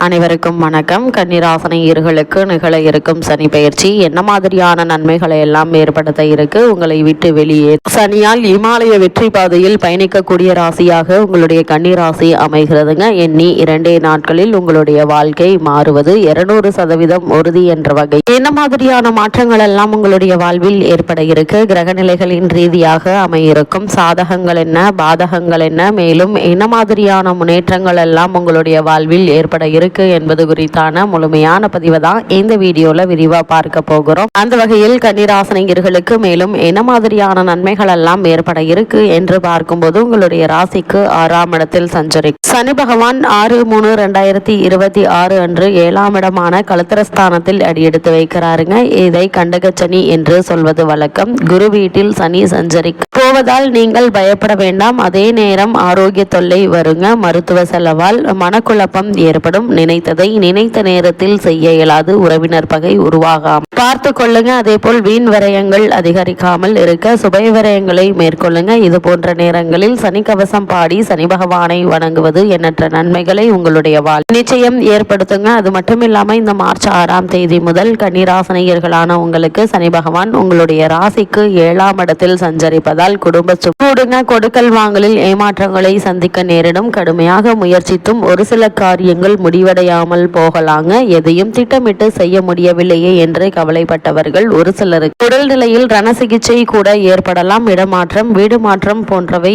அனைவருக்கும் வணக்கம். கன்னிராசினியர்களுக்கு நிகழ இருக்கும் சனி பயிற்சி என்ன மாதிரியான நன்மைகளை எல்லாம் ஏற்படுத்த இருக்கு? உங்களை விட்டு வெளியே சனியால் இமாலய வெற்றி பாதையில் பயணிக்கக்கூடிய ராசியாக உங்களுடைய கன்னிராசி அமைகிறதுங்க. எண்ணி 2 நாட்களில் உங்களுடைய வாழ்க்கை மாறுவது 200% உறுதி என்ற வகை. என்ன மாதிரியான மாற்றங்கள் எல்லாம் உங்களுடைய வாழ்வில் ஏற்பட இருக்கு? கிரகநிலைகளின் ரீதியாக அமையிருக்கும் சாதகங்கள் என்ன, பாதகங்கள் என்ன, மேலும் என்ன மாதிரியான முன்னேற்றங்கள் எல்லாம் உங்களுடைய வாழ்வில் ஏற்பட இருக்கு என்பது குறித்தான முழுமையான பதிவை தான் இந்த வீடியோல விரிவா பார்க்க போகிறோம். அந்த வகையில் கன்னிராசினியர்களுக்கு மேலும் என்ன மாதிரியான நன்மைகள் எல்லாம் ஏற்பட இருக்கு என்று பார்க்கும்போது உங்களுடைய ராசிக்கு 6ஆம் இடத்தில் சஞ்சரிக்கும் சனி பகவான் 6/3/2026 அன்று 7ஆம் இடமான கலத்திரஸ்தானத்தில் அடியெடுத்து வைக்கிறாருங்க. இதை கண்டகச்சனி என்று சொல்வது வழக்கம். குரு வீட்டில் சனி சஞ்சரிக்க போவதால் நீங்கள் பயப்பட வேண்டாம். அதே நேரம் ஆரோக்கிய தொல்லை வருங்க. மருத்துவ செலவால் மனக்குழப்பம் ஏற்படும். நினைத்ததை நினைத்த நேரத்தில் செய்ய இயலாது. உறவினர் பகை உருவாகாமல் பார்த்து கொள்ளுங்க. அதே போல் வீண் விரயங்கள் அதிகரிக்காமல் இருக்க சுப விரயங்களை மேற்கொள்ளுங்க. இது போன்ற நேரங்களில் சனி கவசம் பாடி சனி பகவானை வணங்குவது எண்ணற்ற நன்மைகளை உங்களுடைய நிச்சயம் ஏற்படுத்துங்க. அது மட்டும் இல்லாம இந்த மார்ச் 6ஆம் தேதி முதல் கன்னிராசினியர்களான உங்களுக்கு சனி பகவான் உங்களுடைய ராசிக்கு 7ஆம் இடத்தில் சஞ்சரிப்பதால் குடும்ப கூடுங்க. கொடுக்கல் வாங்கலில் ஏமாற்றங்களை சந்திக்க நேரிடும். கடுமையாக முயற்சித்தும் ஒரு சில காரியங்கள் முடிவடையாமல் போகலாங்க. எதையும் திட்டமிட்டு செய்ய முடியவில்லையே என்று கவலைப்பட்டவர்கள் ஒரு சிலருக்கு உடல்நிலையில் ரண சிகிச்சை கூட ஏற்படலாம். இடமாற்றம், வீடு மாற்றம் போன்றவை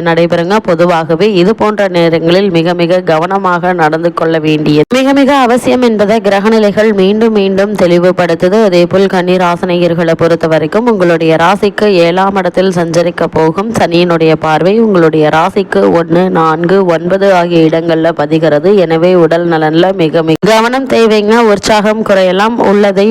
நடைபெறுங்க. பொதுவாகவே இது போன்ற நேரங்களில் மிக மிக கவனமாக நடந்து கொள்ள வேண்டியது மிக மிக அவசியம் என்பதை கிரகநிலைகள் மீண்டும் மீண்டும் தெளிவுபடுத்துது. அதே போல் கன்னிராசினியர்களை பொறுத்த வரைக்கும் உங்களுடைய ராசிக்கு 7ஆம் இடத்தில் சஞ்சரிக்க போகும் சனியினுடைய பார்வை உங்களுடைய ராசிக்கு 1, 4, 9 ஆகிய இடங்கள்ல பதிகிறது. எனவே உடல் நலன்ல மிக மிக கவனம் தேவைங்க. உற்சாகம் குறையலாம். உள்ளதை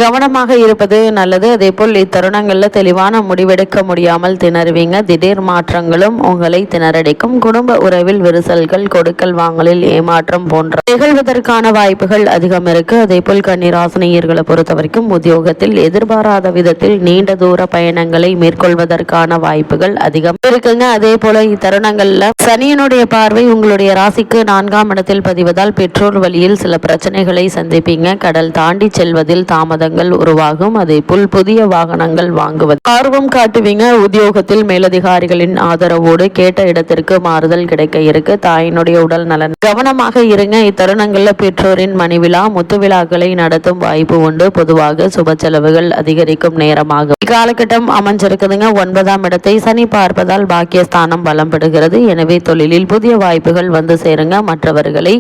கவனமாக இருப்பது நல்லது. அதே போல் இத்தருணங்கள்ல தெளிவான முடிவெடுக்க முடியாமல் திணறுவீங்க. திடீர் மாற்றங்களும் உங்களை திணறடிக்கும். குடும்ப உறவில் விரிசல்கள், கொடுக்கல் வாங்கலில் ஏமாற்றம் போன்ற நிகழ்வதற்கான வாய்ப்புகள் அதிகம் இருக்கு. அதே போல் கன்னிராசினியர்களை பொறுத்த வரைக்கும் உத்தியோகத்தில் எதிர்பாராத விதத்தில் நீண்ட தூர பயணங்களை மேற்கொள்வதற்கான வாய்ப்புகள் அதிகம் இருக்குங்க. அதே போல இத்தருணங்கள்ல சனியினுடைய பார்வை உங்களுடைய ராசிக்கு 4ஆம் இடத்தில் பதிவதால் பெற்றோர் வழியில் சில பிரச்சனைகளை சந்திப்பீங்க. கடல் தாண்டி செல்வதில் தாமதங்கள் உருவாகும். அதே போல் புதிய வாகனங்கள் வாங்குவது ஆர்வம் காட்டுவீங்க. உத்தியோகத்தில் மேலதிகாரிகளின் ஆதரவோடு கேட்ட இடத்திற்கு மாறுதல் கிடைக்க இருக்கு. தாயினுடைய உடல் நலன் கவனமாக இருங்க. இத்தருணங்கள்ல பெற்றோரின் மணிவிழா, முத்து விழாக்களை நடத்தும் வாய்ப்பு உண்டு. பொதுவாக சுப செலவுகள் அதிகரிக்கும் நேரமாகும். இக்காலகட்டம் அமைஞ்சிருக்குதுங்க. 9ஆம் இடத்தை சனி பார்ப்பதால் பாக்கியஸ்தானம் பலம் பெறுகிறது. எனவே தொழிலில் புதிய வாய்ப்புகள் வந்து சேருங்க. மற்றவர்களை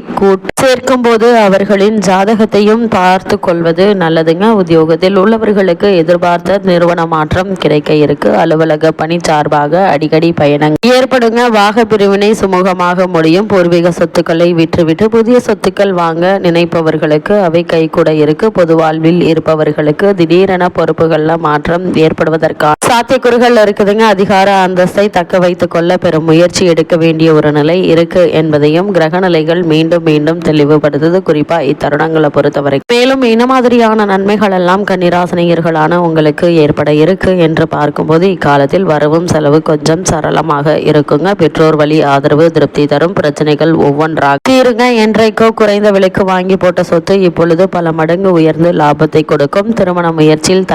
சேர்க்கும் போது அவர்களின் ஜாதகத்தையும் பார்த்து கொள்வது நல்லதுங்க. உத்தியோகத்தில் உள்ளவர்களுக்கு எதிர்பார்த்த நிறுவன மாற்றம் கிடைக்க இருக்கு. அலுவலக பணி சார்பாக அடிக்கடி பயணங்கள் ஏற்படுங்க. வாக பிரிவினை சுமூகமாக முடியும். பூர்வீக சொத்துக்களை விற்றுவிட்டு புதிய சொத்துக்கள் வாங்க நினைப்பவர்களுக்கு அவை கைகூட இருக்கு. பொது வாழ்வில் இருப்பவர்களுக்கு திடீரென பொறுப்புகள்ல மாற்றம் ஏற்படுவதற்கான சாத்தியக்கூறுகள் இருக்குதுங்க. அதிகார அந்தஸ்தை தக்க வைத்துக் கொள்ள பெரும் முயற்சி எடுக்க வேண்டிய ஒரு நிலை இருக்கு என்பதையும் கிரகநிலைகள் மீண்டும் மீண்டும் தெளிவுபடுத்துது. குறிப்பா இத்தருணங்களை பொறுத்தவரை மேலும் என்ன மாதிரியான நன்மைகள் எல்லாம் கன்னிராசினியர்களான உங்களுக்கு ஏற்பட இருக்கு என்று பார்க்கும்போது இக்காலத்தில் வரவும் செலவு கொஞ்சம் சரளமாக இருக்குங்க. பெற்றோர் வழி ஆதரவு திருப்தி தரும். பிரச்சனைகள் ஒவ்வொன்றாக தீருங்க. என்றைக்கோ குறைந்த விலைக்கு வாங்கி போட்ட சொத்து இப்பொழுது பல மடங்கு உயர்ந்து லாபத்தை கொடுக்கும். திருமண முயற்சியில்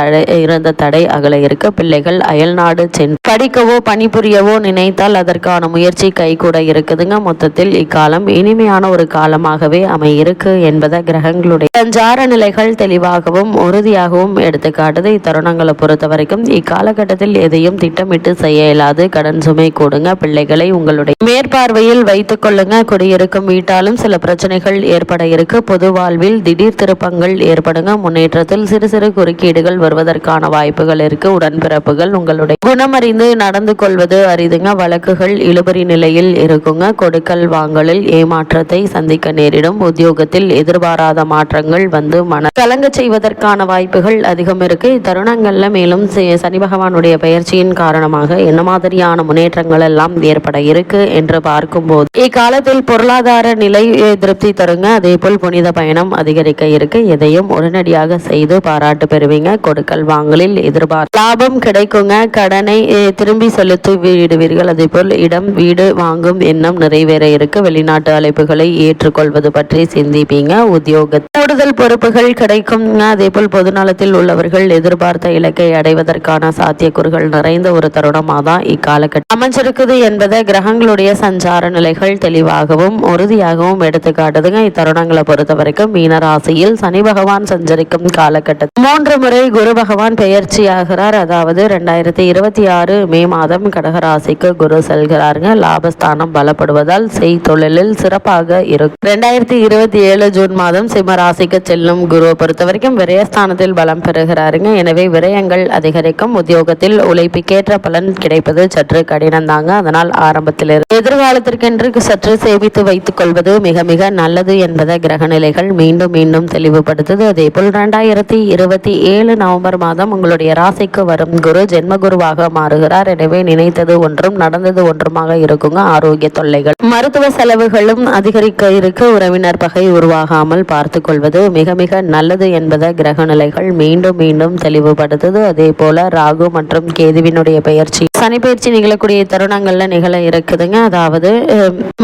இருந்த தடை அகல இருக்கு. பிள்ளைகள் அயல்நாடு சென்று படிக்கவோ பணிபுரியவோ நினைத்தால் அதற்கான முயற்சி கைகூட இருக்குதுங்க. மொத்தத்தில் இக்காலம் இனிமையான ஒரு காலமாகவே அமையிருக்கு என்பதை கிரகங்களுடைய சஞ்சார நிலைகள் தெளிவாகவும் உறுதியாகவும் எடுத்துக்காட்டுது. இத்தருணங்களை பொறுத்த வரைக்கும் இக்காலகட்டத்தில் எதையும் திட்டமிட்டு செய்ய இயலாது. கடன் சுமை கூடுங்க. பிள்ளைகளை உங்களுடைய மேற்பார்வையில் வைத்துக் கொள்ளுங்க. குடியிருக்கும் வீட்டாலும் சில பிரச்சனைகள் ஏற்பட இருக்கு. பொது வாழ்வில் திடீர் திருப்பங்கள் ஏற்படுங்க. முன்னேற்றத்தில் சிறு சிறு குறுக்கீடுகள் வருவதற்கான வாய்ப்புகள் இருக்கு. உடன்பிறப்புகள் உங்களுடைய குணமறிந்து நடந்து கொள்வது அரிதுங்க. வழக்குகள் இழுபறி நிலையில் இருக்குங்க. கொடுக்கல் வாங்கலில் ஏமாற்றத்தை சந்திக்க நேரிடும். உத்தியோகத்தில் எதிர்பாராத மாற்றங்கள் வந்து மன கலங்க செய்வதற்கான வருவதற்கான வாய்ப்புகள் அதிகம் இருக்கு. இத்தருணங்கள்ல மேலும் சனி பகவானுடைய பயிற்சியின் காரணமாக என்ன மாதிரியான முன்னேற்றங்கள் எல்லாம் ஏற்பட இருக்கு என்று பார்க்கும்போது இக்காலத்தில் பொருளாதார நிலை திருப்தி தருங்க. அதே போல் புனித பயணம் அதிகரிக்க இருக்கு. எதையும் உடனடியாக செய்து பாராட்டு பெறுவீங்க. கொடுக்கல் வாங்கலில் எதிர்பார்த்த லாபம் கிடைக்குங்க. கடனை திரும்பி செலுத்தி விடுவீர்கள். அதே போல் இடம் வீடு வாங்கும் எண்ணம் நிறைவேற இருக்கு. வெளிநாட்டு அழைப்புகளை ஏற்றுக்கொள்வது பற்றி சிந்திப்பீங்க. உத்தியோக கூடுதல் பொறுப்புகள் கிடைக்கும். அதே போல் பொதுநலத்தில் உள்ளவர்கள் எதிர்பார்த்த இலக்கை அடைவதற்கான சாத்தியக்கூறுகள் நிறைந்த ஒரு தருணமாக தான் இக்காலகட்டம் அமைஞ்சிருக்குது என்பதை கிரகங்களுடைய சஞ்சார நிலைகள் தெளிவாகவும் உறுதியாகவும் எடுத்து காட்டுதுங்க. இத்தருணங்களை பொறுத்த வரைக்கும் மீனராசியில் சனி பகவான் சஞ்சரிக்கும் காலகட்டத்தில் 3 முறை குரு பகவான் பெயர்ச்சி ஆகிறார். அதாவது 2026 மே மாதம் கடகராசிக்கு குரு செல்கிறாருங்க. லாபஸ்தானம் பலப்படுவதால் செய்தொழிலில் சிறப்பாக இருக்கும். 2027 ஜூன் மாதம் சிம்ம ராசிக்கு செல்லும் குருவை பொறுத்த வரைக்கும் விரயஸ்தானத்தில் பலம் பெறுகிறாருங்க. எனவே விரயங்கள் அதிகரிக்கும். உத்தியோகத்தில் உழைப்புக்கேற்ற பலன் கிடைப்பது சற்று கடினம் தாங்க. அதனால் ஆரம்பத்தில் எதிர்காலத்திற்கென்று சற்று சேமித்து வைத்துக் கொள்வது மிக மிக நல்லது என்பதை கிரக நிலைகள் மீண்டும் மீண்டும் தெளிவுபடுத்துது. அதே போல் 2027 நவம்பர் மாதம் உங்களுடைய ராசிக்கு வரும் குரு ஜென்ம குருவாக மாறுகிறார். எனவே நினைத்தது ஒன்றும் நடந்தது ஒன்றுமாக இருக்குங்க. ஆரோக்கிய தொல்லைகள் மருத்துவ செலவுகளும் அதிகரிக்க இருக்கு. உறவினர் பகை உருவாகாமல் பார்த்து கொள்வது மிக மிக நல்லது என்பதை கிரக நிலைகள் மீண்டும் மீண்டும் தெளிவுபடுத்துது. அதே போல ராகு மற்றும் கேதுவினுடைய பெயர்ச்சி சனி பயிற்சி நிகழக்கூடிய தருணங்கள்ல நிகழ இருக்குதுங்க. அதாவது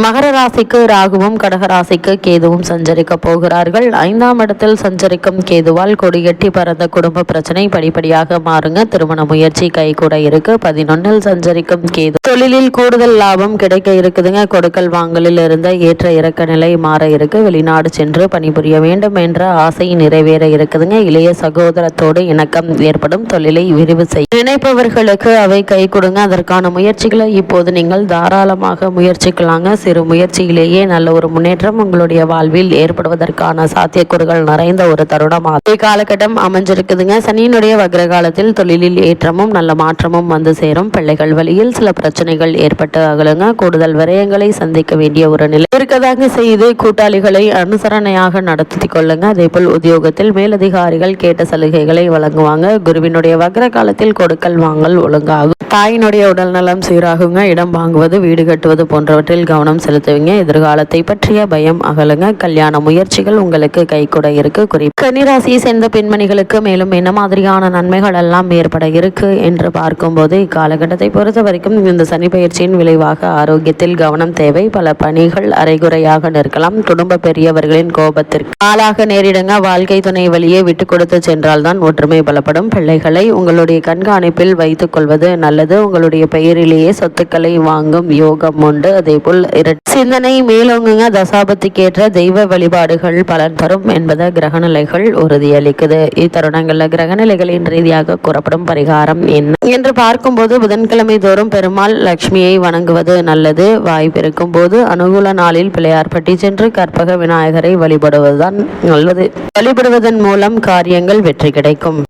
மகர ராசிக்கு ராகுவும் கடக ராசிக்கு கேதுவும் சஞ்சரிக்க போகிறார்கள். 5ஆம் இடத்தில் சஞ்சரிக்கும் கேதுவால் கொடிகட்டி பறந்த குடும்ப பிரச்சனை படிப்படியாக மாறுங்க. திருமண முயற்சி கை கூட இருக்கு. 11இல் சஞ்சரிக்கும் கேது தொழிலில் கூடுதல் லாபம் கிடைக்க இருக்குதுங்க. கொடுக்கல் வாங்கலில் இருந்த ஏற்ற இறக்க நிலை மாற இருக்கு. வெளிநாடு சென்று பணிபுரிய வேண்டும் என்ற ஆசை நிறைவேற இருக்குதுங்க. இளைய சகோதரத்தோடு இணக்கம் ஏற்படும். தொழிலை விரிவு செய்ய நினைப்பவர்களுக்கு அவை கை கொடுங்க. அதற்கான முயற்சிகளை இப்போது நீங்கள் தாராளமாக முயற்சிக்கலாங்க. சிறு முயற்சியிலேயே நல்ல ஒரு முன்னேற்றம் உங்களுடைய வாழ்வில் ஏற்படுவதற்கான சாத்தியக்கூறுகள் நிறைந்த ஒரு தருணமாக காலகட்டம் அமைஞ்சிருக்குதுங்க. சனியினுடைய வக்ர காலத்தில் தொழிலில் ஏற்றமும் நல்ல மாற்றமும் வந்து சேரும். பிள்ளைகள் வழியில் சில பிரச்சனைகள் ஏற்பட்டு அகலுங்க. கூடுதல் விரயங்களை சந்திக்க வேண்டிய ஒரு நிலை இருக்கதாக செய்து கூட்டாளிகளை அனுசரணையாக நடத்தி கொள்ளுங்க. அதே போல் உத்தியோகத்தில் மேலதிகாரிகள் கேட்ட சலுகைகளை வழங்குவாங்க. குருவினுடைய வக்ர காலத்தில் கொடுக்கல் வாங்கல் ஒழுங்காகும். தாயினுடைய உடல் நலம் சீராகுங்க. இடம் வாங்குவது வீடு கட்டுவது போன்றவற்றில் கவனம் செலுத்துவீங்க. எதிர்காலத்தை பற்றிய பயம் அகலுங்க. கல்யாண முயற்சிகள் உங்களுக்கு கைகூட இருக்கு. கன்னிராசியை சேர்ந்த பெண்மணிகளுக்கு மேலும் என்ன மாதிரியான நன்மைகள் எல்லாம் ஏற்பட இருக்கு என்று பார்க்கும்போது இக்காலகட்டத்தை பொறுத்த வரைக்கும் இந்த சனி பயிற்சியின் விளைவாக ஆரோக்கியத்தில் கவனம் தேவை. பல பணிகள் அரைகுறையாக நிற்கலாம். குடும்ப பெரியவர்களின் கோபத்திற்கு ஆளாக நேரிடுங்க. வாழ்க்கை துணை வழியே விட்டு கொடுத்து சென்றால்தான் ஒற்றுமை பலப்படும். பிள்ளைகளை உங்களுடைய கண்காணிப்பில் வைத்துக் கொள்வது நல்லது. உங்களுடைய பெயரிலேயே சொத்துக்களை வாங்கும் யோகம் உண்டு. அதே போல் சிந்தனை மேலோங்குங்க. தசாபத்திக்கேற்ற தெய்வ வழிபாடுகள் பலன் தரும் என்பதை கிரகநிலைகள் உறுதியளிக்குது. இத்தருணங்கள்ல கிரகநிலைகளின் ரீதியாக கூறப்படும் பரிகாரம் என்ன என்று பார்க்கும்போது புதன்கிழமை தோறும் பெருமாள் லட்சுமியை வணங்குவது நல்லது. வாய்ப்பிருக்கும் போது அனுகூல நாளில் பிள்ளையார்பட்டி சென்று கற்பக விநாயகரை வழிபடுவதுதான் நல்லது. வழிபடுவதன் மூலம் காரியங்கள் வெற்றி கிடைக்கும்.